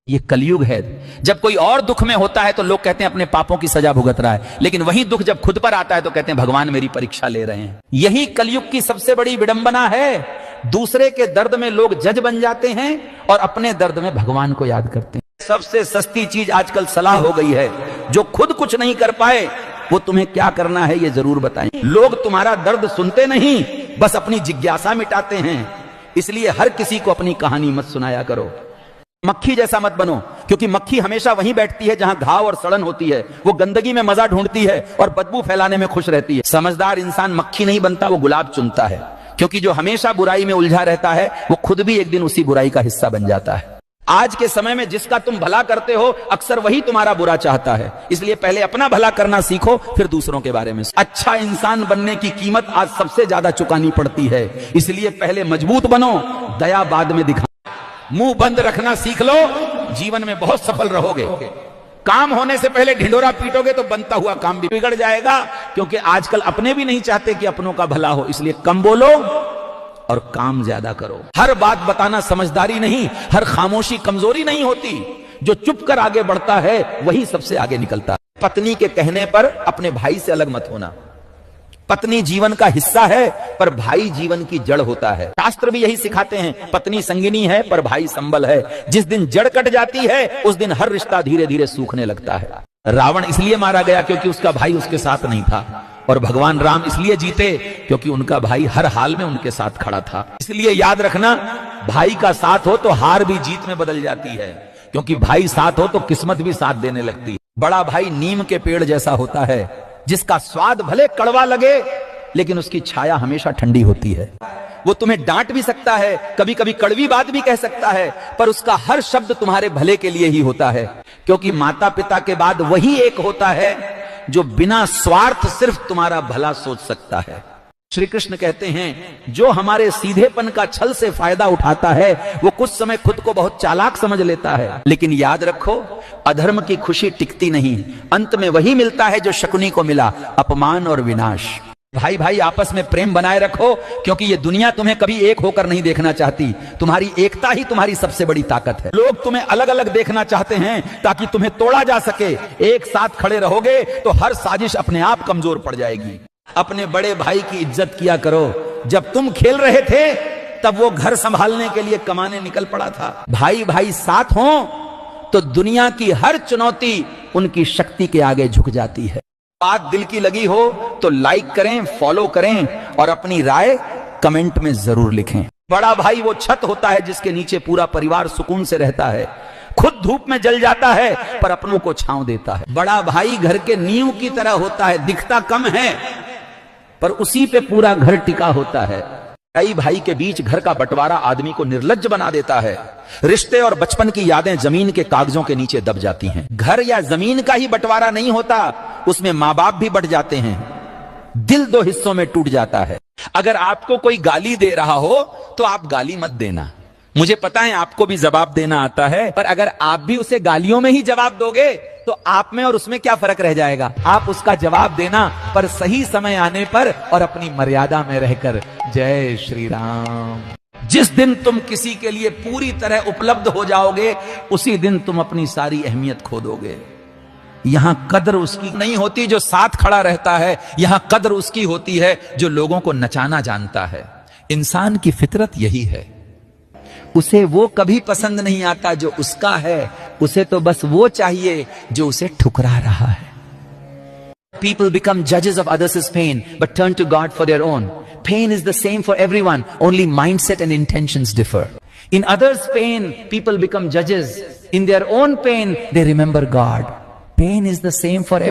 ये कलयुग है। जब कोई और दुख में होता है तो लोग कहते हैं अपने पापों की सजा भुगत रहा है, लेकिन वही दुख जब खुद पर आता है तो कहते हैं भगवान मेरी परीक्षा ले रहे हैं। यही कलयुग की सबसे बड़ी विडंबना है। दूसरे के दर्द में लोग जज बन जाते हैं और अपने दर्द में भगवान को याद करते हैं। सबसे सस्ती चीज आजकल सलाह हो गई है। जो खुद कुछ नहीं कर पाए वो तुम्हें क्या करना है ये जरूर बताएं। लोग तुम्हारा दर्द सुनते नहीं, बस अपनी जिज्ञासा मिटाते हैं। इसलिए हर किसी को अपनी कहानी मत सुनाया करो। मक्खी जैसा मत बनो, क्योंकि मक्खी हमेशा वहीं बैठती है जहां घाव और सड़न होती है। वो गंदगी में मजा ढूंढती है और बदबू फैलाने में खुश रहती है। समझदार इंसान मक्खी नहीं बनता, वो गुलाब चुनता है, क्योंकि जो हमेशा बुराई में उलझा रहता है वो खुद भी एक दिन उसी बुराई का हिस्सा बन जाता है। आज के समय में जिसका तुम भला करते हो अक्सर वही तुम्हारा बुरा चाहता है। इसलिए पहले अपना भला करना सीखो, फिर दूसरों के बारे में। अच्छा इंसान बनने की कीमत आज सबसे ज्यादा चुकानी पड़ती है। इसलिए पहले मजबूत बनो, दया बाद में दिखा। मुंह बंद रखना सीख लो, जीवन में बहुत सफल रहोगे। काम होने से पहले ढिंडोरा पीटोगे तो बनता हुआ काम भी बिगड़ जाएगा, क्योंकि आजकल अपने भी नहीं चाहते कि अपनों का भला हो। इसलिए कम बोलो और काम ज्यादा करो। हर बात बताना समझदारी नहीं, हर खामोशी कमजोरी नहीं होती। जो चुप कर आगे बढ़ता है वही सबसे आगे निकलता है। पत्नी के कहने पर अपने भाई से अलग मत होना। पत्नी जीवन का हिस्सा है पर भाई जीवन की जड़ होता है। शास्त्र भी यही सिखाते हैं, पत्नी संगिनी है पर भाई संबल है। जिस दिन जड़ कट जाती है उस दिन हर रिश्ता धीरे धीरे सूखने लगता है। रावण इसलिए मारा गया क्योंकि उसका भाई उसके साथ नहीं था, और भगवान राम इसलिए जीते क्योंकि उनका भाई हर हाल में उनके साथ खड़ा था। इसलिए याद रखना, भाई का साथ हो तो हार भी जीत में बदल जाती है, क्योंकि भाई साथ हो तो किस्मत भी साथ देने लगती है। बड़ा भाई नीम के पेड़ जैसा होता है, जिसका स्वाद भले कड़वा लगे लेकिन उसकी छाया हमेशा ठंडी होती है। वो तुम्हें डांट भी सकता है, कभी कभी कड़वी बात भी कह सकता है, पर उसका हर शब्द तुम्हारे भले के लिए ही होता है। क्योंकि माता पिता के बाद वही एक होता है जो बिना स्वार्थ सिर्फ तुम्हारा भला सोच सकता है। श्री कृष्ण कहते हैं, जो हमारे सीधेपन का छल से फायदा उठाता है वो कुछ समय खुद को बहुत चालाक समझ लेता है, लेकिन याद रखो अधर्म की खुशी टिकती नहीं। अंत में वही मिलता है जो शकुनी को मिला, अपमान और विनाश। भाई भाई आपस में प्रेम बनाए रखो, क्योंकि ये दुनिया तुम्हें कभी एक होकर नहीं देखना चाहती। तुम्हारी एकता ही तुम्हारी सबसे बड़ी ताकत है। लोग तुम्हें अलग अलग देखना चाहते हैं ताकि तुम्हें तोड़ा जा सके। एक साथ खड़े रहोगे तो हर साजिश अपने आप कमजोर पड़ जाएगी। अपने बड़े भाई की इज्जत किया करो। जब तुम खेल रहे थे तब वो घर संभालने के लिए कमाने निकल पड़ा था। भाई भाई साथ हो तो दुनिया की हर चुनौती उनकी शक्ति के आगे झुक जाती है। बात दिल की लगी हो तो लाइक करें, फॉलो करें और अपनी राय कमेंट में जरूर लिखें। बड़ा भाई वो छत होता है जिसके नीचे पूरा परिवार सुकून से रहता है। खुद धूप में जल जाता है पर अपनों को छांव देता है। बड़ा भाई घर के नींव की तरह होता है, दिखता कम है पर उसी पे पूरा घर टिका होता है। कई भाई के बीच घर का बंटवारा आदमी को निर्लज्ज बना देता है। रिश्ते और बचपन की यादें जमीन के कागजों के नीचे दब जाती हैं। घर या जमीन का ही बंटवारा नहीं होता, उसमें माँ बाप भी बट जाते हैं। दिल दो हिस्सों में टूट जाता है। अगर आपको कोई गाली दे रहा हो तो आप गाली मत देना। मुझे पता है आपको भी जवाब देना आता है, पर अगर आप भी उसे गालियों में ही जवाब दोगे तो आप में और उसमें क्या फर्क रह जाएगा। आप उसका जवाब देना, पर सही समय आने पर और अपनी मर्यादा में रहकर। जय श्री राम। जिस दिन तुम किसी के लिए पूरी तरह उपलब्ध हो जाओगे उसी दिन तुम अपनी सारी अहमियत खो दोगे। यहां कदर उसकी नहीं होती जो साथ खड़ा रहता है, यहां कदर उसकी होती है जो लोगों को नचाना जानता है। इंसान की फितरत यही है। उसे वो कभी पसंद नहीं आता जो उसका है, उसे तो बस वो चाहिए जो उसे ठुकरा रहा है। People become judges of others' pain, but turn to God for their own. Pain is the same for everyone, only mindset and intentions differ. In others' pain, people become judges. In their own pain, they remember God. Pain is the same for everyone.